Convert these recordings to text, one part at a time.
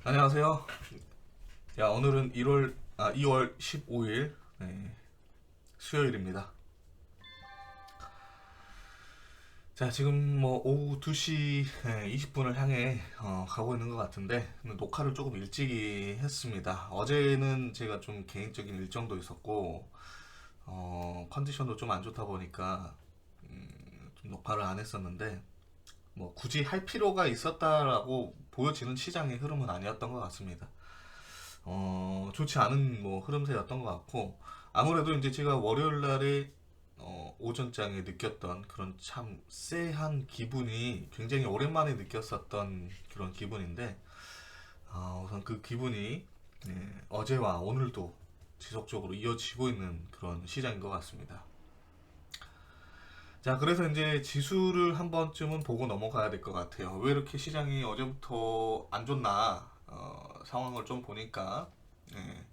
안녕하세요. 야, 오늘은 2월 15일 수요일입니다. 자, 지금 뭐 오후 2시 20분을 향해 가고 있는 것 같은데 녹화를 조금 일찍이 했습니다. 어제는 제가 좀 개인적인 일정도 있었고 컨디션도 좀 안 좋다 보니까 좀 녹화를 안 했었는데 뭐 굳이 할 필요가 있었다라고 보여지는 시장의 흐름은 아니었던 것 같습니다. 좋지 않은 뭐 흐름세였던 것 같고 아무래도 이제 제가 월요일 날에 오전장에 느꼈던 그런 참 쎄한 기분이 굉장히 오랜만에 느꼈었던 그런 기분인데 우선 그 기분이 어제와 오늘도 지속적으로 이어지고 있는 그런 시장인 것 같습니다. 자, 그래서 이제 지수를 한 번쯤은 보고 넘어가야 될 것 같아요. 왜 이렇게 시장이 어제부터 안 좋나 상황을 좀 보니까 예,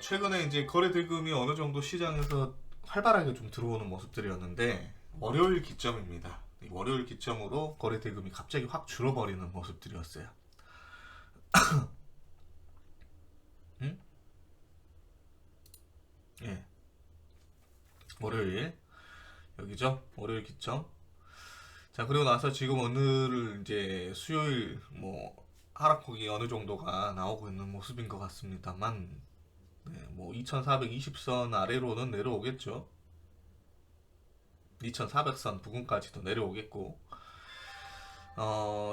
최근에 이제 거래 대금이 어느 정도 시장에서 활발하게 좀 들어오는 모습들이었는데 월요일 기점입니다. 이 월요일 기점으로 거래 대금이 갑자기 확 줄어버리는 모습들이었어요. 음? 예, 월요일 여기죠. 월요일 기점. 자, 그리고 나서 지금 오늘 이제 수요일 뭐 하락폭이 어느 정도가 나오고 있는 모습인 것 같습니다만 뭐 2420선 아래로는 내려오겠죠. 2400선 부근까지도 내려오겠고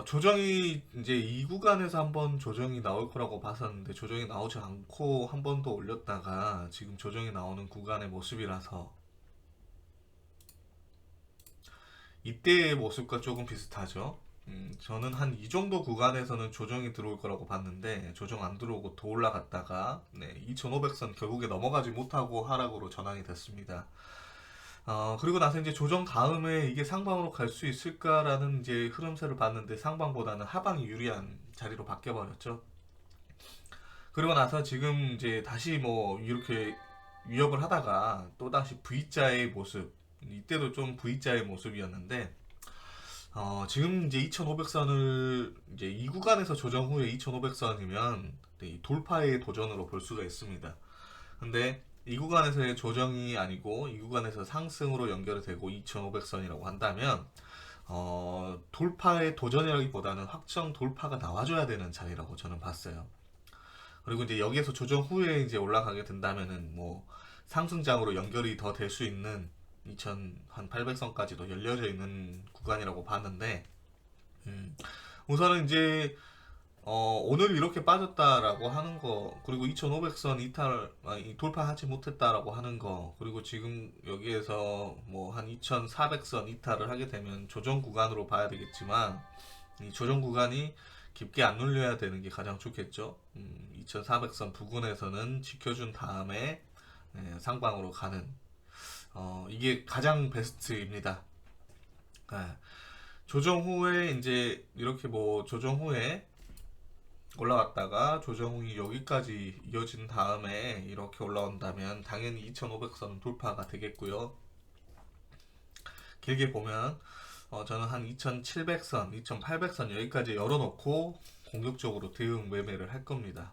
조정이 이제 이 구간에서 한번 조정이 나올 거라고 봤었는데 조정이 나오지 않고 한 번 더 올렸다가 지금 조정이 나오는 구간의 모습이라서 이때의 모습과 조금 비슷하죠. 저는 한 이 정도 구간에서는 조정이 들어올 거라고 봤는데 조정 안 들어오고 더 올라갔다가 2500선 결국에 넘어가지 못하고 하락으로 전환이 됐습니다. 그리고 나서 이제 조정 다음에 이게 상방으로 갈 수 있을까라는 이제 흐름세를 봤는데 상방보다는 하방이 유리한 자리로 바뀌어 버렸죠. 그리고 나서 지금 이제 다시 뭐 이렇게 위협을 하다가 또 다시 V자의 모습, 이때도 좀 V자의 모습이었는데 지금 이제 2500선을 이제 이 구간에서 조정 후에 2500선이면 돌파의 도전으로 볼 수가 있습니다. 근데 이 구간에서의 조정이 아니고 이 구간에서 상승으로 연결이 되고 2500선이라고 한다면 돌파의 도전이라기보다는 확정 돌파가 나와줘야 되는 자리라고 저는 봤어요. 그리고 이제 여기에서 조정 후에 이제 올라가게 된다면은 뭐 상승장으로 연결이 더 될 수 있는 2800선까지도 열려져 있는 구간이라고 봤는데 음, 우선은 이제 오늘 이렇게 빠졌다라고 하는 거, 그리고 2500선 돌파하지 못했다라고 하는 거, 그리고 지금 여기에서 뭐 한 2400선 이탈을 하게 되면 조정 구간으로 봐야 되겠지만, 이 조정 구간이 깊게 안 눌려야 되는 게 가장 좋겠죠. 2400선 부근에서는 지켜준 다음에 상방으로 가는, 이게 가장 베스트입니다. 예, 조정 후에 이제 이렇게 뭐 조정 후에 올라왔다가 조정이 여기까지 이어진 다음에 이렇게 올라온다면 당연히 2500선 돌파가 되겠고요. 길게 보면 저는 한 2700선, 2800선 여기까지 열어놓고 공격적으로 대응 매매를 할 겁니다.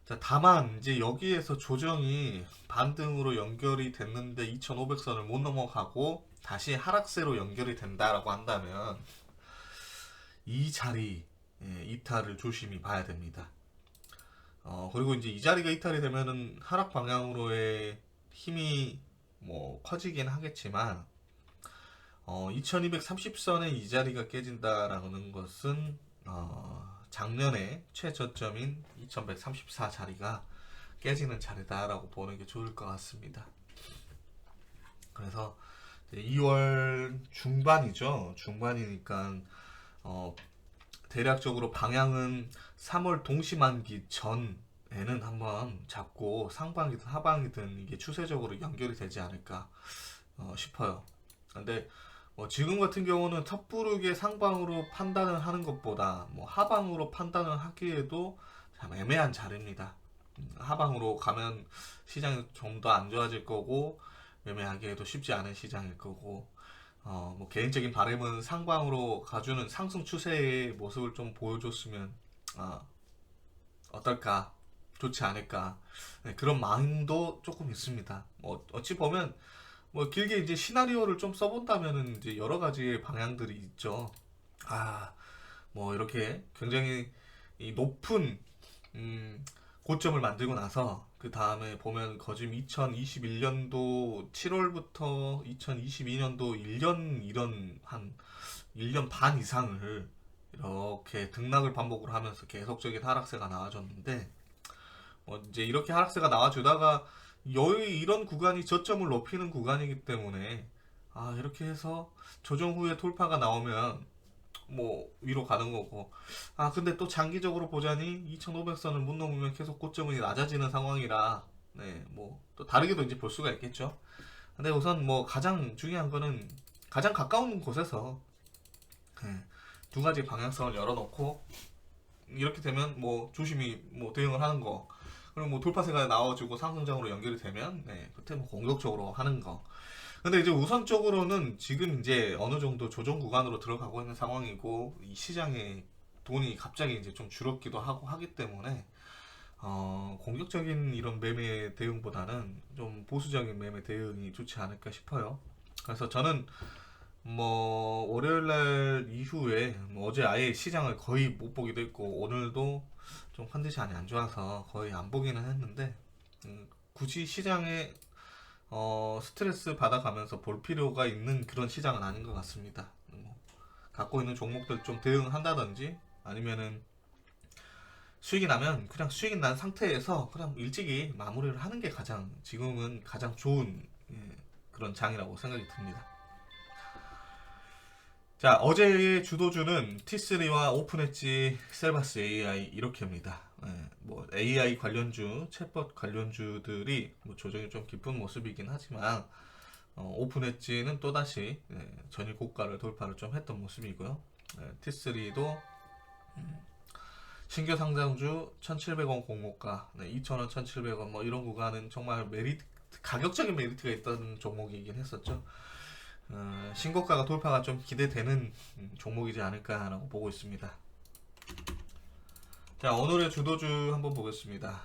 자, 다만 이제 여기에서 조정이 반등으로 연결이 됐는데 2500선을 못 넘어가고 다시 하락세로 연결이 된다라고 한다면 이 자리 이탈을 조심히 봐야 됩니다. 그리고 이제 이 자리가 이탈이 되면은 하락 방향으로의 힘이 뭐 커지긴 하겠지만 2230선의 이 자리가 깨진다라는 것은 작년에 최저점인 2134 자리가 깨지는 자리다라고 보는 게 좋을 것 같습니다. 그래서 2월 중반이죠. 중반이니까 어, 대략적으로 방향은 3월 동시만기 전에는 한번 잡고 상방이든 하방이든 이게 추세적으로 연결이 되지 않을까 싶어요. 근데 지금 같은 경우는 섣부르게 상방으로 판단을 하는 것보다 뭐 하방으로 판단을 하기에도 참 애매한 자리입니다. 하방으로 가면 시장이 좀 더 안 좋아질 거고 매매하기에도 쉽지 않은 시장일 거고 뭐 개인적인 바람은 상방으로 가주는 상승 추세의 모습을 좀 보여줬으면 아, 어떨까? 좋지 않을까? 네, 그런 마음도 조금 있습니다. 어찌 보면 뭐 길게 이제 시나리오를 좀 써본다면은 이제 여러 가지의 방향들이 있죠. 아, 뭐 이렇게 굉장히 이 높은 고점을 만들고 나서 그 다음에 보면 거진 2021년도 7월부터 2022년도 1년 이런 한 1년 반 이상을 이렇게 등락을 반복을 하면서 계속적인 하락세가 나와줬는데 이제 이렇게 하락세가 나와주다가 여의 이런 구간이 저점을 높이는 구간이기 때문에 이렇게 해서 조정 후에 돌파가 나오면 뭐 위로 가는 거고 근데 또 장기적으로 보자니 2500선을 못 넘으면 계속 고점이 낮아지는 상황이라 네 뭐 또 다르게도 이제 볼 수가 있겠죠. 근데 우선 뭐 가장 중요한 거는 가장 가까운 곳에서 네, 두 가지 방향성을 열어놓고 이렇게 되면 뭐 조심히 뭐 대응을 하는 거 그리고 뭐 돌파세가 나와주고 상승장으로 연결이 되면 네 그때 뭐 공격적으로 하는 거. 근데 이제 우선적으로는 지금 이제 어느 정도 조정 구간으로 들어가고 있는 상황이고 이 시장에 돈이 갑자기 이제 좀 줄었기도 하고 하기 때문에 공격적인 이런 매매 대응보다는 좀 보수적인 매매 대응이 좋지 않을까 싶어요. 그래서 저는 뭐 월요일날 이후에 뭐 어제 아예 시장을 거의 못 보기도 했고 오늘도 좀 컨디션이 안 좋아서 거의 안 보기는 했는데 굳이 시장에 스트레스 받아가면서 볼 필요가 있는 그런 시장은 아닌 것 같습니다. 갖고 있는 종목들 좀 대응한다든지 아니면은 수익이 나면 그냥 수익이 난 상태에서 그냥 일찍이 마무리를 하는 게 가장 지금은 가장 좋은 그런 장이라고 생각이 듭니다. 자, 어제의 주도주는 T3와 오픈엣지, 셀바스 AI 이렇게입니다. 뭐 AI 관련주, 챗봇 관련주들이 뭐 조정이 좀 깊은 모습이긴 하지만 오픈엣지는 또다시 전일 고가를 돌파를 좀 했던 모습이고요. T3도 신규 상장주 1,700원 공모가, 2,000원, 1,700원 뭐 이런 구간은 정말 메리트, 가격적인 메리트가 있던 종목이긴 했었죠. 신고가가 돌파가 좀 기대되는 종목이지 않을까라고 보고 있습니다. 자, 오늘의 주도주 한번 보겠습니다.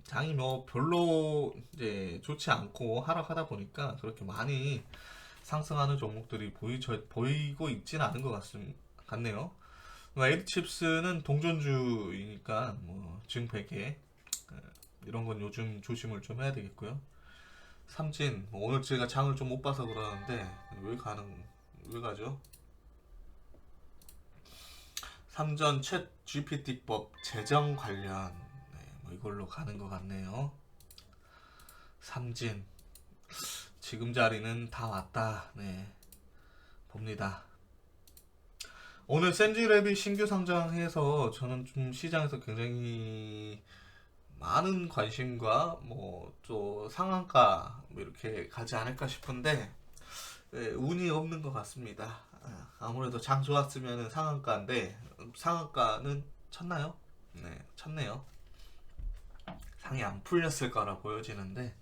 장이 뭐 별로 이제 좋지 않고 하락하다 보니까 그렇게 많이 상승하는 종목들이 보이고 있지는 않은 것 같네요. 에이드칩스는 동전주이니까 뭐 증백에 이런 건 요즘 조심을 좀 해야 되겠고요. 삼진 오늘 제가 장을 좀 못 봐서 그러는데 왜 가죠? 삼전 챗 GPT법 제정 관련 뭐 이걸로 가는 것 같네요. 삼진 지금 자리는 다 왔다. 네 봅니다. 오늘 센즈랩이 신규 상장해서 저는 좀 시장에서 굉장히 많은 관심과 뭐 또 상한가 뭐 이렇게 가지 않을까 싶은데 운이 없는 것 같습니다. 아무래도 장 좋았으면 상한가인데 상한가는 쳤나요? 네, 쳤네요. 상이 안 풀렸을 거라 보여지는데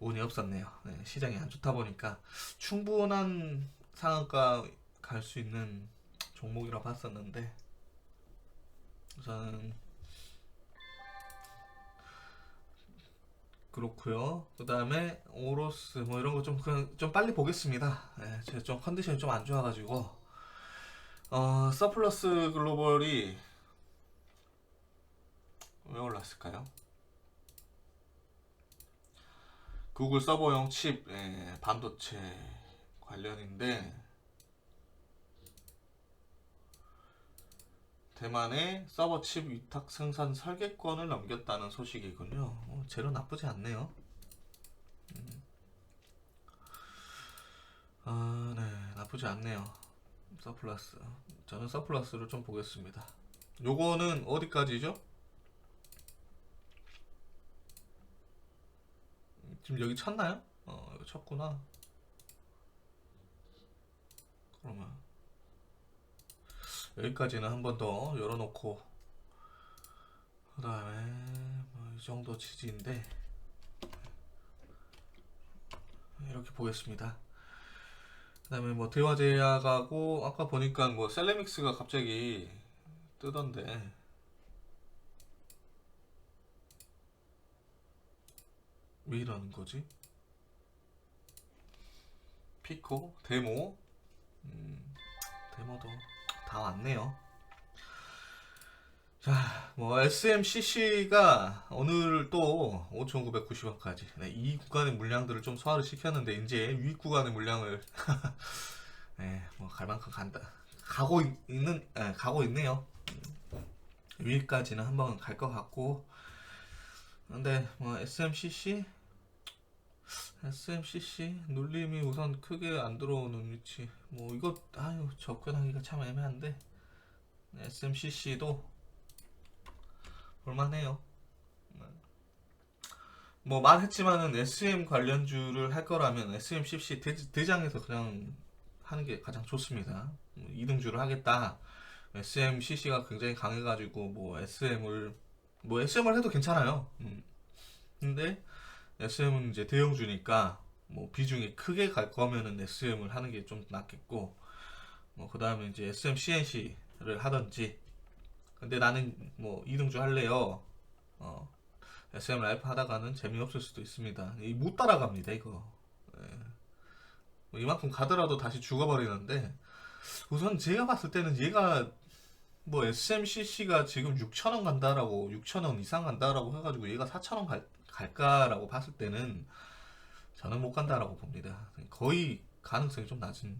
운이 없었네요. 네, 시장이 안 좋다 보니까 충분한 상한가 갈 수 있는 종목이라 봤었는데 우선 그렇고요. 그 다음에 오로스 뭐 이런 거 좀 빨리 보겠습니다. 네, 제가 좀 컨디션이 좀 안 좋아가지고 서플러스 글로벌이 왜 올랐을까요? 구글 서버용 칩 반도체 관련인데 대만에 서버 칩 위탁 생산 설계권을 넘겼다는 소식이군요. 재료 나쁘지 않네요. 네, 나쁘지 않네요. 서플러스. 저는 서플러스를 좀 보겠습니다. 요거는 어디까지죠? 지금 여기 쳤나요? 이거 쳤구나. 그러면 여기까지는 한 번 더 열어놓고 그 다음에 뭐이 정도 지지인데 이렇게 보겠습니다. 그 다음에 뭐 대화제약하고 아까 보니까 뭐 셀레믹스가 갑자기 뜨던데. 왜 이러는 거지? 피코 데모. 데모도 다 왔네요. 자, 뭐 SMCC가 오늘 또 5,990원까지 이 구간의 물량들을 좀 소화를 시켰는데 이제 위 구간의 물량을 뭐 갈 만큼 간다. 가고 있네요. 위까지는 한번 갈 것 같고. 근데 뭐 SMCC 눌림이 우선 크게 안 들어오는 위치. 뭐 이거 접근하기가 참 애매한데 SMCC도 볼만해요. 뭐 말했지만은 SM 관련주를 할 거라면 SMCC 대장에서 그냥 하는 게 가장 좋습니다. 2등주를 하겠다. SMCC가 굉장히 강해가지고 뭐 SM을 해도 괜찮아요. 근데 SM은 이제 대형주니까 뭐 비중이 크게 갈 거면은 SM을 하는 게 좀 낫겠고, 뭐 그 다음에 이제 SM CNC를 하든지. 근데 나는 뭐 2등주 할래요. SM 라이프 하다가는 재미없을 수도 있습니다. 못 따라갑니다 이거. 뭐 이만큼 가더라도 다시 죽어버리는데, 우선 제가 봤을 때는 얘가 뭐 SMCC가 지금 6,000원 간다라고, 6,000원 이상 간다라고 해가지고 얘가 4,000원 갈까라고 봤을 때는 저는 못 간다라고 봅니다. 거의 가능성이 좀 낮은.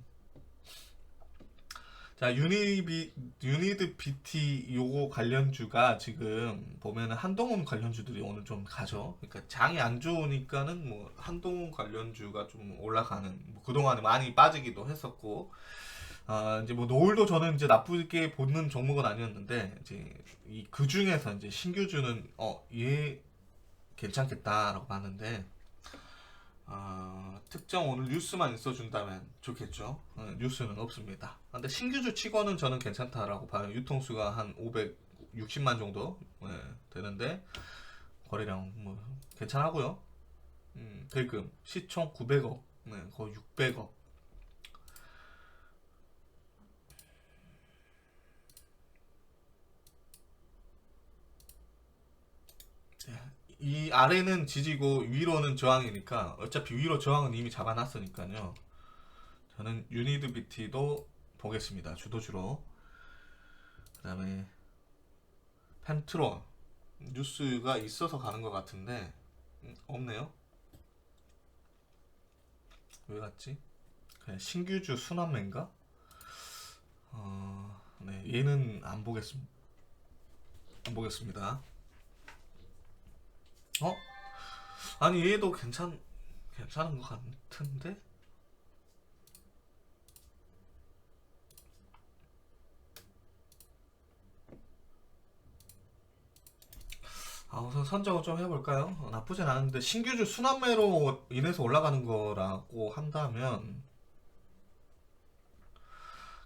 자, 유니드 BT 요거 관련주가 지금 보면은 한동훈 관련주들이 오늘 좀 가죠. 그러니까 장이 안 좋으니까는 뭐 한동훈 관련주가 좀 올라가는, 뭐 그동안에 많이 빠지기도 했었고, 이제 뭐 노을도 저는 이제 나쁘게 보는 종목은 아니었는데, 이제 그 중에서 이제 신규주는 얘 괜찮겠다라고 봤는데, 특정 오늘 뉴스만 있어준다면 좋겠죠. 뉴스는 없습니다. 근데 신규주 치고는 저는 괜찮다라고 봐요. 유통수가 한 560만 정도 되는데 거래량 뭐 괜찮하고요. 대금 시총 900억, 거의 600억. 이 아래는 지지고 위로는 저항이니까 어차피 위로 저항은 이미 잡아놨으니까요. 저는 유니드 BT도 보겠습니다. 주도주로. 그 다음에 펜트론 뉴스가 있어서 가는 것 같은데 없네요. 왜 갔지? 그냥 신규주 순환매인가? 네, 얘는 안 보겠습니다. 아니 얘도 괜찮은 것 같은데? 우선 선정을 좀 해볼까요? 나쁘진 않은데 신규주 순환매로 인해서 올라가는 거라고 한다면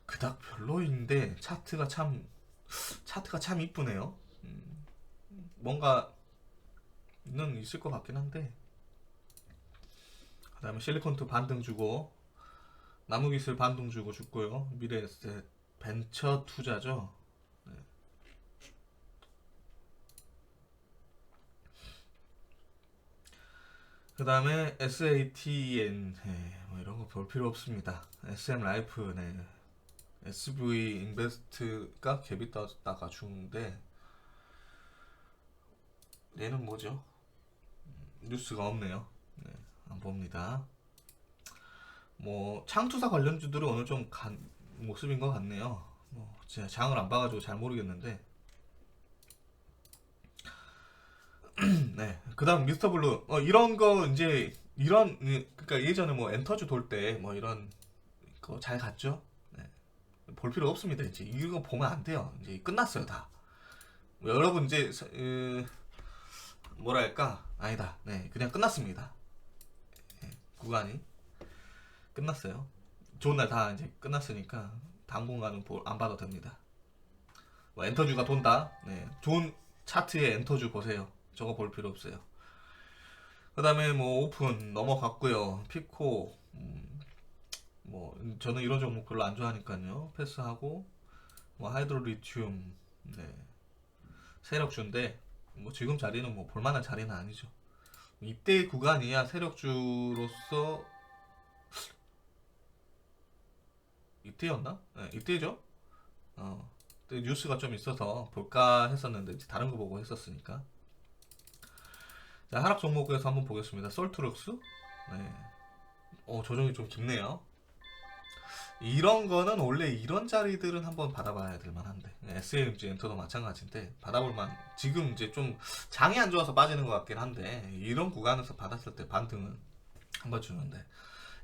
그닥 별로인데 차트가 참 이쁘네요. 뭔가는 있을 것 같긴 한데. 그 다음에 실리콘투 반등 주고, 나무기술 반등 주고 죽고요. 미래에셋 벤처 투자죠. 네. 그 다음에 SATN 뭐 이런 거 볼 필요 없습니다. SM 라이프, SV 인베스트가 갭이 떴다가 죽는데 얘는 뭐죠? 뉴스가 없네요. 안 봅니다. 뭐 창투사 관련주들은 오늘 좀 간 모습인 것 같네요. 뭐 제가 장을 안 봐가지고 잘 모르겠는데. 네. 그다음 미스터 블루. 이런 거 이제 그러니까 예전에 뭐 엔터주 돌 때 뭐 이런 거 잘 갔죠. 네. 볼 필요 없습니다. 이제 이거 보면 안 돼요. 이제 끝났어요 다. 뭐 여러분 이제 뭐랄까 아니다. 네, 그냥 끝났습니다. 네, 구간이 끝났어요. 좋은 날 다 이제 끝났으니까 당분간은 안 봐도 됩니다. 뭐 엔터주가 돈다. 네, 좋은 차트에 엔터주 보세요. 저거 볼 필요 없어요. 그 다음에 뭐 오픈 넘어갔고요. 피코 뭐 저는 이런 종목 별로 안 좋아하니까요. 패스하고 뭐 하이드로 리튬 네. 세력주인데 뭐 지금 자리는 뭐 볼만한 자리는 아니죠. 이때 구간이야 세력주로서 이때였나? 네, 이때죠. 그때 뉴스가 좀 있어서 볼까 했었는데 이제 다른 거 보고 했었으니까. 자, 하락 종목에서 한번 보겠습니다. 솔트룩스. 네. 조정이 좀 깊네요. 이런 거는 원래 이런 자리들은 한번 받아봐야 될 만한데 SMG 엔터도 마찬가지인데 받아볼만. 지금 이제 좀 장이 안 좋아서 빠지는 것 같긴 한데 이런 구간에서 받았을 때 반등은 한번 주는데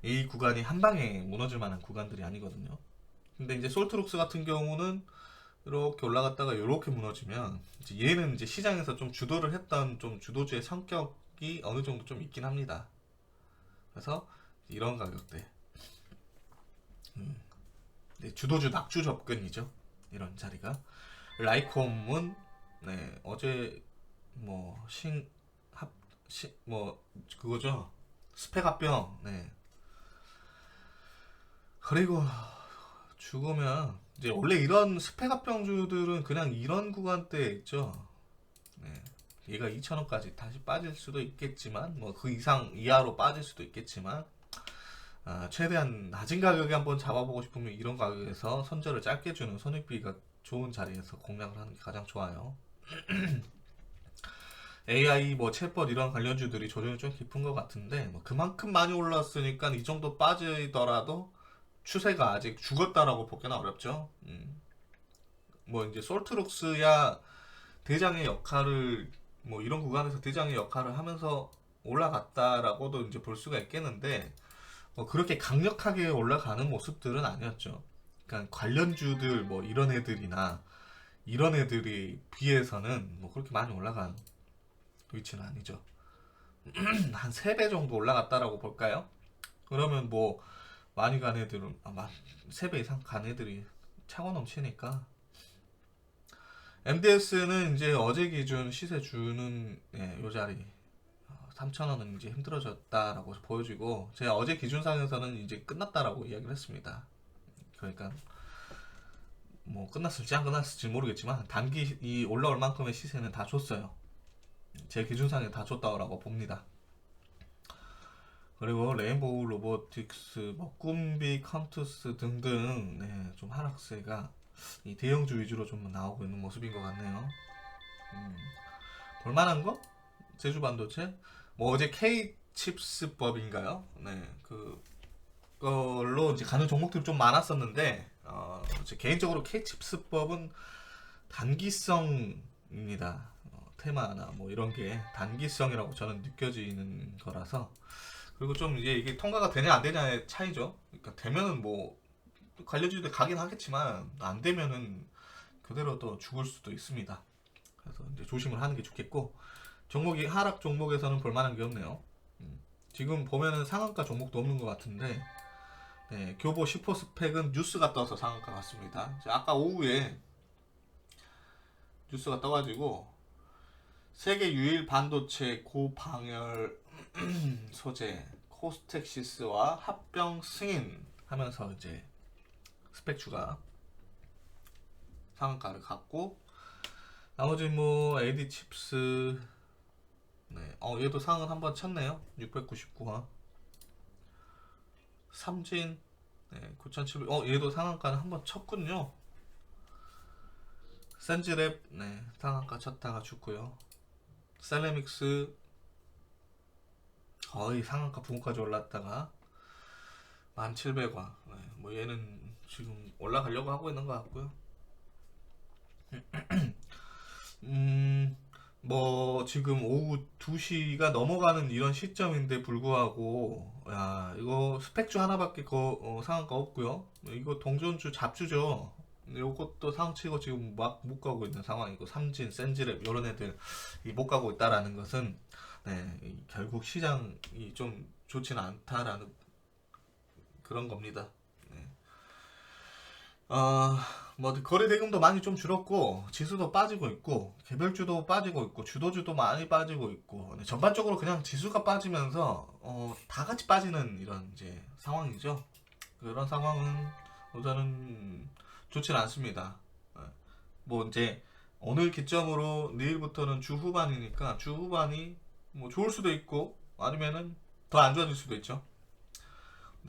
이 구간이 한 방에 무너질 만한 구간들이 아니거든요. 근데 이제 솔트룩스 같은 경우는 이렇게 올라갔다가 이렇게 무너지면 이제 얘는 이제 시장에서 좀 주도를 했던 좀 주도주의 성격이 어느 정도 좀 있긴 합니다. 그래서 이런 가격대 주도주 낙주 접근이죠. 이런 자리가 라이콤은 네, 어제 뭐 그거죠. 스펙 합병. 네. 그리고 죽으면 이제 원래 이런 스펙 합병주들은 그냥 이런 구간대에 있죠. 네. 얘가 2,000원까지 다시 빠질 수도 있겠지만 뭐 그 이상 이하로 빠질 수도 있겠지만 최대한 낮은 가격에 한번 잡아보고 싶으면 이런 가격에서 선저를 짧게 주는 손익비가 좋은 자리에서 공략을 하는 게 가장 좋아요. AI 뭐 챗봇 이런 관련주들이 조정이 좀 깊은 것 같은데 뭐 그만큼 많이 올랐으니까 이 정도 빠지더라도 추세가 아직 죽었다라고 보기는 어렵죠. 뭐 이제 솔트룩스야 대장의 역할을 뭐 이런 구간에서 대장의 역할을 하면서 올라갔다라고도 이제 볼 수가 있겠는데 뭐 그렇게 강력하게 올라가는 모습들은 아니었죠. 그러니까 관련주들 뭐 이런 애들이나 이런 애들이 비해서는 뭐 그렇게 많이 올라간 위치는 아니죠. 한 3배 정도 올라갔다라고 볼까요? 그러면 뭐 많이 간 애들은 3배 이상 간 애들이 차고 넘치니까 MDS는 이제 어제 기준 시세 주는 요 자리 3,000원은 이제 힘들어졌다라고 보여지고 제가 어제 기준상에서는 이제 끝났다라고 이야기를 했습니다. 그러니까 뭐 끝났을지 안 끝났을지 모르겠지만 단기 이 올라올 만큼의 시세는 다 줬어요. 제 기준상에 다 줬다고 봅니다. 그리고 레인보우 로보틱스, 뭐 꿈비, 컴투스 등등 좀 하락세가 이 대형주 위주로 좀 나오고 있는 모습인 것 같네요. 볼만한 거? 제주 반도체? 뭐 어제 K 칩스법인가요? 네, 그걸로 이제 가는 종목들이 좀 많았었는데 개인적으로 K 칩스법은 단기성입니다. 테마나 뭐 이런 게 단기성이라고 저는 느껴지는 거라서 그리고 좀 이게 통과가 되냐 안 되냐의 차이죠. 그러니까 되면은 뭐 관련주들 가긴 하겠지만 안 되면은 그대로 또 죽을 수도 있습니다. 그래서 이제 조심을 하는 게 좋겠고 종목이 하락 종목에서는 볼만한 게 없네요. 지금 보면은 상한가 종목도 없는 것 같은데 교보 10호 스펙은 뉴스가 떠서 상한가 같습니다. 아까 오후에 뉴스가 떠가지고 세계 유일 반도체 고방열 소재 코스텍시스와 합병 승인하면서 이제 스펙추가 상한가를 갔고 나머지 뭐 AD 칩스 얘도 상은 한번 쳤네요. 699화 삼진 9,700 얘도 상한가는 한번 쳤군요. 센즈랩 상한가 쳤다가 죽고요. 셀레믹스 거의 상한가 부근까지 올랐다가 1,700화 뭐 얘는 지금 올라가려고 하고 있는 것 같고요. 뭐 지금 오후 2시가 넘어가는 이런 시점인데 불구하고 야 이거 스펙주 하나밖에 상한가 없고요. 이거 동전주 잡주죠. 이것도 상치고 지금 막 못 가고 있는 상황이고 삼진, 센지랩 이런 애들 못 가고 있다라는 것은 결국 시장이 좀 좋지는 않다라는 그런 겁니다. 뭐 거래 대금도 많이 좀 줄었고 지수도 빠지고 있고 개별주도 빠지고 있고 주도주도 많이 빠지고 있고 전반적으로 그냥 지수가 빠지면서 다 같이 빠지는 이런 이제 상황이죠. 그런 상황은 저는 좋지는 않습니다. 뭐 이제 오늘 기점으로 내일부터는 주 후반이니까 주 후반이 뭐 좋을 수도 있고 아니면은 더 안 좋아질 수도 있죠.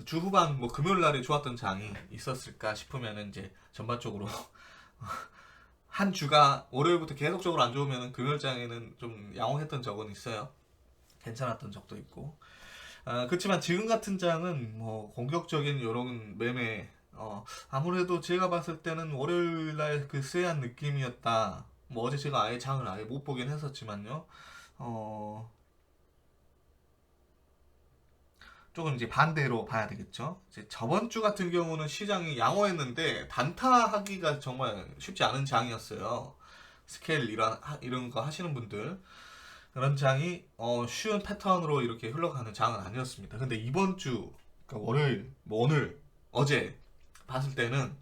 주 후반 뭐 금요일 날에 좋았던 장이 있었을까 싶으면은 이제 전반적으로 한 주가 월요일부터 계속적으로 안 좋으면은 금요일 장에는 좀 양호했던 적은 있어요. 괜찮았던 적도 있고. 그렇지만 지금 같은 장은 뭐 공격적인 이런 매매 아무래도 제가 봤을 때는 월요일 날 그 쎄한 느낌이었다. 뭐 어제 제가 아예 장을 아예 못 보긴 했었지만요. 어, 조금 이제 반대로 봐야 되겠죠. 이제 저번 주 같은 경우는 시장이 양호했는데 단타하기가 정말 쉽지 않은 장이었어요. 스케일 이런 거 하시는 분들 그런 장이 쉬운 패턴으로 이렇게 흘러가는 장은 아니었습니다. 근데 이번 주 그러니까 월요일 뭐 오늘 어제 봤을 때는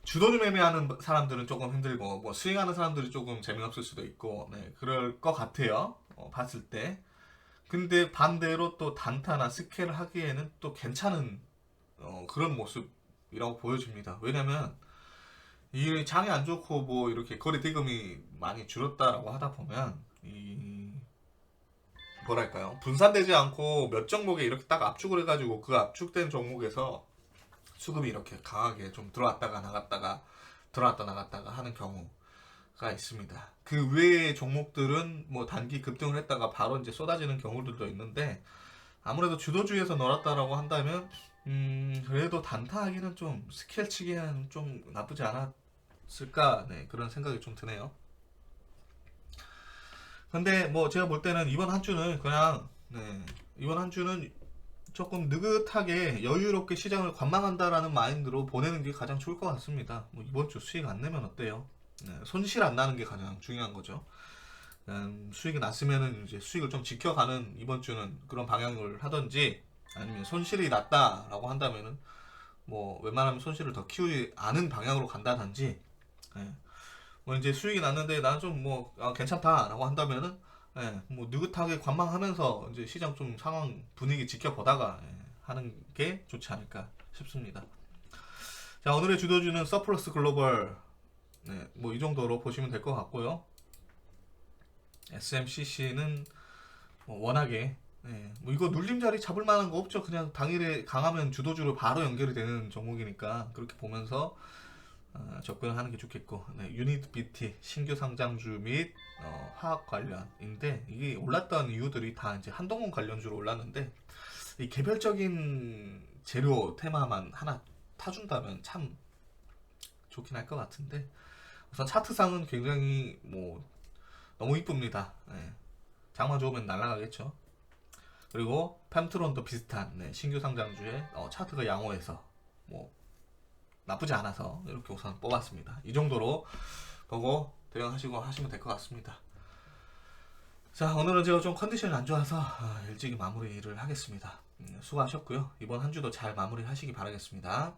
주도주 매매하는 사람들은 조금 힘들고 뭐 스윙하는 사람들이 조금 재미없을 수도 있고 네, 그럴 것 같아요. 봤을 때. 근데 반대로 또 단타나 스캔을 하기에는 또 괜찮은 그런 모습이라고 보여집니다. 왜냐면 이 장이 안 좋고 뭐 이렇게 거래 대금이 많이 줄었다라고 하다 보면 이 뭐랄까요 분산되지 않고 몇 종목에 이렇게 딱 압축을 해가지고 그 압축된 종목에서 수급이 이렇게 강하게 좀 들어왔다가 나갔다가 들어왔다 나갔다가 하는 경우가 있습니다. 그 외의 종목들은 뭐 단기 급등을 했다가 바로 이제 쏟아지는 경우들도 있는데 아무래도 주도주에서 놀았다라고 한다면 그래도 단타하기는 좀 스케일 치기에는 좀 나쁘지 않았을까 네, 그런 생각이 좀 드네요. 근데 뭐 제가 볼 때는 이번 한 주는 그냥 네, 이번 한 주는 조금 느긋하게 여유롭게 시장을 관망한다라는 마인드로 보내는 게 가장 좋을 것 같습니다. 뭐 이번 주 수익 안 내면 어때요? 네, 손실 안 나는 게 가장 중요한 거죠. 수익이 났으면은 이제 수익을 좀 지켜가는 이번 주는 그런 방향을 하든지 아니면 손실이 났다라고 한다면은 뭐 웬만하면 손실을 더 키우지 않은 방향으로 간다든지 예. 뭐 이제 수익이 났는데 나는 좀 뭐 괜찮다라고 한다면은 뭐 느긋하게 관망하면서 이제 시장 좀 상황 분위기 지켜보다가 하는 게 좋지 않을까 싶습니다. 자 오늘의 주도주는 서플러스 글로벌 뭐 이 정도로 보시면 될 것 같고요. SMCC는 뭐 워낙에 뭐 이거 눌림자리 잡을 만한 거 없죠. 그냥 당일에 강하면 주도주로 바로 연결이 되는 종목이니까 그렇게 보면서 접근을 하는 게 좋겠고 유닛 BT 신규 상장주 및 화학 관련인데 이게 올랐던 이유들이 다 이제 한동훈 관련주로 올랐는데 이 개별적인 재료 테마만 하나 타준다면 참 좋긴 할 것 같은데 우선 차트상은 굉장히 뭐 너무 이쁩니다. 장만 좋으면 날아가겠죠. 그리고 팜트론도 비슷한 신규 상장주의 차트가 양호해서 뭐 나쁘지 않아서 이렇게 우선 뽑았습니다. 이 정도로 보고 대응하시고 하시면 될 것 같습니다. 자 오늘은 제가 좀 컨디션이 안 좋아서 일찍이 마무리를 하겠습니다. 수고하셨고요. 이번 한 주도 잘 마무리하시기 바라겠습니다.